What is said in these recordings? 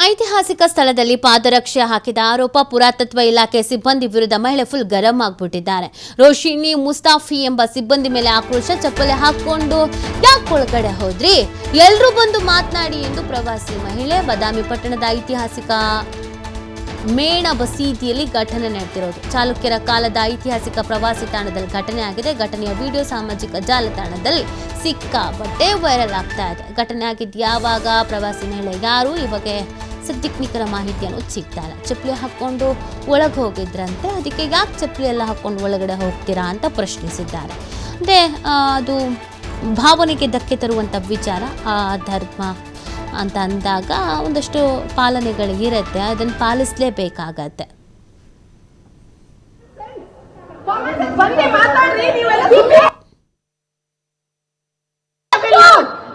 ಐತಿಹಾಸಿಕ ಸ್ಥಳದಲ್ಲಿ ಪಾದರಕ್ಷೆ ಹಾಕಿದ ಆರೋಪ ಪುರಾತತ್ವ ಇಲಾಖೆ ಸಿಬ್ಬಂದಿ ವಿರುದ್ಧ ಮಹಿಳೆ ಫುಲ್ ಗರಂ ಆಗಿಬಿಟ್ಟಿದ್ದಾರೆ. ರೋಶಿನಿ ಮುಸ್ತಾಫಿ ಎಂಬ ಸಿಬ್ಬಂದಿ ಮೇಲೆ ಆಕ್ರೋಶ. ಚಪ್ಪಲಿ ಹಾಕೊಂಡು ಯಾಕೆ ಒಳಗಡೆ ಹೋದ್ರಿ, ಎಲ್ರೂ ಬಂದು ಮಾತನಾಡಿ ಎಂದು ಪ್ರವಾಸಿ ಮಹಿಳೆ. ಬಾದಾಮಿ ಪಟ್ಟಣದ ಐತಿಹಾಸಿಕ ಮೇಣ ಬಸೀದಿಯಲ್ಲಿ ಘಟನೆ ನಡೆದಿರೋದು. ಚಾಲುಕ್ಯರ ಕಾಲದ ಐತಿಹಾಸಿಕ ಪ್ರವಾಸಿ ತಾಣದಲ್ಲಿ ಘಟನೆ ಆಗಿದೆ. ಘಟನೆಯ ವಿಡಿಯೋ ಸಾಮಾಜಿಕ ಜಾಲತಾಣದಲ್ಲಿ ಸಿಕ್ಕಾಪಟ್ಟೆ ವೈರಲ್ ಆಗ್ತಾ ಇದೆ. ಘಟನೆ ಆಗಿದ್ದು ಯಾವಾಗ, ಪ್ರವಾಸಿ ಮಹಿಳೆ ಯಾರು, ಈ ಬಗ್ಗೆ ಸದ್ಯಕ್ಕೆ ನಿಖರ ಮಾಹಿತಿಯನ್ನು ಸಿಗ್ತಾ ಇಲ್ಲ. ಚಪ್ಪಲಿ ಹಾಕ್ಕೊಂಡು ಒಳಗೆ ಹೋಗಿದ್ರಂತೆ, ಅದಕ್ಕೆ ಯಾಕೆ ಚಪ್ಪಲಿ ಎಲ್ಲ ಹಾಕ್ಕೊಂಡು ಒಳಗಡೆ ಹೋಗ್ತೀರಾ ಅಂತ ಪ್ರಶ್ನಿಸಿದ್ದಾರೆ. ಅದೇ ಅದು ಭಾವನೆಗೆ ಧಕ್ಕೆ ತರುವಂಥ ವಿಚಾರ. ಧರ್ಮ ಅಂತ ಅಂದಾಗ ಒಂದಷ್ಟು ಪಾಲನೆಗಳಿರುತ್ತೆ, ಅದನ್ನು ಪಾಲಿಸಲೇಬೇಕಾಗತ್ತೆ.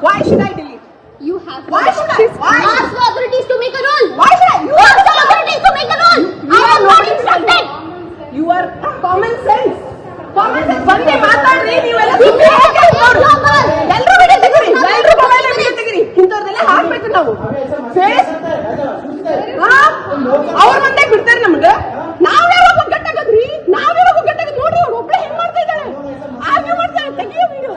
Why should I delete? You have Why should I? Why? Ask the authorities to make a rule. Why should I? Ask the authorities to make a rule. I am not instructed. You are common sense. Common sense. ಬಂದೆ ಮಾತಾಡ್ರಿ ನೀವೆಲ್ಲ. ಎಲ್ರೂ video ತೆಗೀರಿ, ಎಲ್ರೂ mobile video ತೆಗೀರಿ. ಇಂಥವ್ರನ್ನೆಲ್ಲ ಹಾಕ್ಬೇಕು ನಾವು. Face ಅವ್ರ ಮುಂದೆ ಬಿಡ್ತಾರೆ ನಮ್ಗೆ. ನಾವ್ ಯಾವಾಗ ಒಗ್ಗಟ್ಟಾಗದ್ರಿ, ನಾವ್ ಯಾವಾಗ ಒಗ್ಗಟ್ಟಾಗದ್ ನೋಡ್ರಿ. ಅವ್ರು ಒಬ್ಳೆ ಹೆಂಗ್ ಮಾಡ್ತಾ ಇದ್ದಾರೆ, ಆರ್ಗ್ಯೂ ಮಾಡ್ತಾರೆ. ತೆಗಿಯೋ ವಿಡಿಯೋ.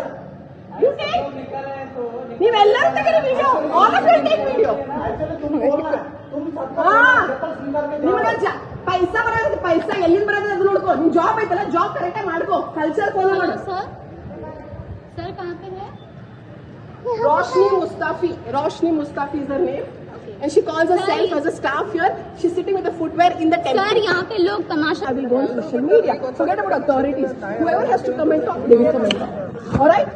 ನೀವೆಲ್ಲರೂ ತೆಗೀರಿ video. All of you take video. ನಿಮ್ಗೆ ಪೈಸಾ ಬರೋದು, ಪೈಸಾ ಎಲ್ಲಿಂದ ಬರೋದು ಅದು ನೋಡ್ಕೋ. ನಿಮ್ ಜಾಬ್ ಐತಲ್ಲ, ಜಾಬ್ ಕರೆಕ್ಟ್ ಮಾಡ್ಕೋ. ಕಲ್ಚರ್ ಫಾಲೋ ಮಾಡು. सर कहाँ पे है? Roshni Mustafi is her name. And she calls herself as a staff here. She's sitting with the footwear in the temple. Sir यहाँ पे लोग तमाशा. I will go on social media. Forget about authorities. Whoever has to comment on, they will comment on. All right?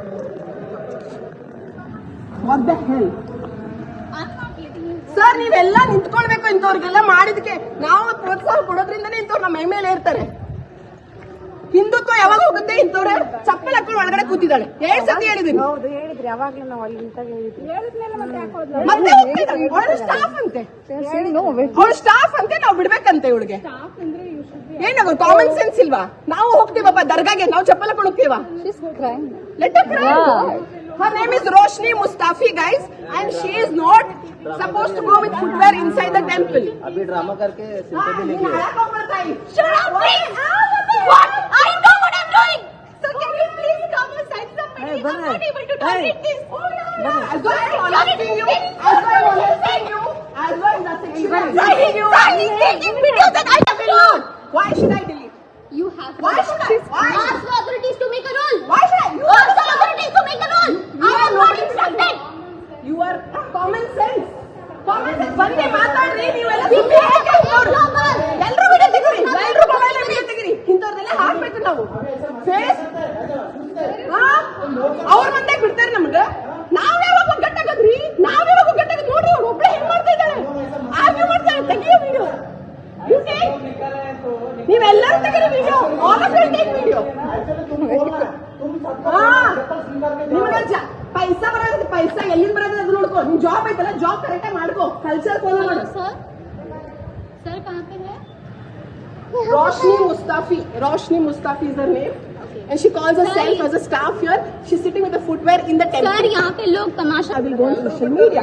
What the hell? Sir ನೀವೆಲ್ಲ ನಿಂತ್ಕೊಳ್ಬೇಕು. ಇಂಥವ್ರಿಗೆಲ್ಲ ಮಾಡಿದಕ್ಕೆ ನಾವು ಪ್ರೋತ್ಸಾಹ ಕೊಡೋದ್ರಿಂದನೇ ಇಂಥವ್ರು ನಮ್ಮ ಮೈ ಮೇಲೆ ಇರ್ತಾರೆ. ಹಿಂದುತ್ವ ಯಾವಾಗ ಹೋಗುತ್ತೆ? ಇಂಥವ್ರೆ ಚಪ್ಪಲ್ ಹಾಕೊಂಡು ಒಳಗಡೆ ಕೂತಿದ್ದಾಳೆ. 7 ಸತಿ ಹೇಳಿದೀನಿ. ಹೌದು ಹೇಳಿದ್ರಿ, ಯಾವಾಗ್ಲೂ ನಾವು ಅಲ್ಲಿ ನಿಂತಾಗ ಹೇಳಿದ್ವಿ. ಮತ್ತೆ ಹೋಗ್ತಿದ್ದಾಳೆ. ಅವಳು ಸ್ಟಾಫ್ ಅಂತೆ, ಅವಳು ಸ್ಟಾಫ್ ಅಂತೆ. ನಾವು ಬಿಡ್ಬೇಕಂತೆ ಇವಳಿಗೆ. ಏನಾದ್ರು ಕಾಮನ್ ಸೆನ್ಸ್ ಇಲ್ವಾ? ನಾವು ಹೋಗ್ತೀವಪ್ಪ ದರ್ಗಾಗೆ, ನಾವು ಚಪ್ಪಲ್ ಹಾಕೊಂಡು ಹೋಗ್ತೀವ. Let her cry. Her name is Roshni Mustafi, guys, and she is not supposed to go with footwear inside the temple. अभी ड्रामा करके सिर पे भी लेके Shut up, please. What? I know what I'm doing. So can you please come and send somebody? I'm not able to tolerate this. As well as molesting you, as well as molesting you, as well as sexualizing you. He's taking videos and I have not. Why should I delete? You have. Why should I? Why? Ask the authorities to make a rule. Why should I? You Ask the authorities to make a rule. I am not instructed. You are common sense. Common sense. ಬಂದೆ ಮಾತಾಡ್ರಿ ನೀವೆಲ್ಲ. ಎಲ್ರೂ video ತೆಗೀರಿ, ಎಲ್ರೂ mobile video ತೆಗೀರಿ. ಇಂಥವ್ರನ್ನೆಲ್ಲ ಹಾಕ್ಬೇಕು ನಾವು. Face ಅವ್ರ ಮುಂದೆ ಬಿಡ್ತಾರೆ ನಮ್ಗೆ. ನಾವ್ ಯಾವಾಗ ಒಗ್ಗಟ್ಟಾಗದ್ರಿ, ನಾವ್ ಯಾವಾಗ ಒಗ್ಗಟ್ಟಾಗದ್ ನೋಡ್ರಿ. ಅವ್ರು ಒಬ್ಳೆ ಹೆಂಗ್ ಮಾಡ್ತಾ ಇದ್ದಾಳೆ, ಆರ್ಗ್ಯೂ ಮಾಡ್ತಾರೆ. ತೆಗಿಯೋ ವಿಡಿಯೋ. ನೀವೆಲ್ಲರೂ ತೆಗೀರಿ video. All of you take video. ನಿಮ್ಗೆ ಪೈಸಾ ಬರೋದು, ಪೈಸಾ ಎಲ್ಲಿಂದ ಬರೋದು ಅದು ನೋಡ್ಕೋ. ನಿಮ್ ಜಾಬ್ ಐತಲ್ಲ, ಜಾಬ್ ಕರೆಕ್ಟ್ ಮಾಡ್ಕೋ. ಕಲ್ಚರ್ ಫಾಲೋ ಮಾಡು. सर कहाँ पे है? Roshni Mustafi is her name. And she calls herself as a staff here. She's sitting with the footwear in the temple. Sir यहाँ पे लोग तमाशा. I will go on social media.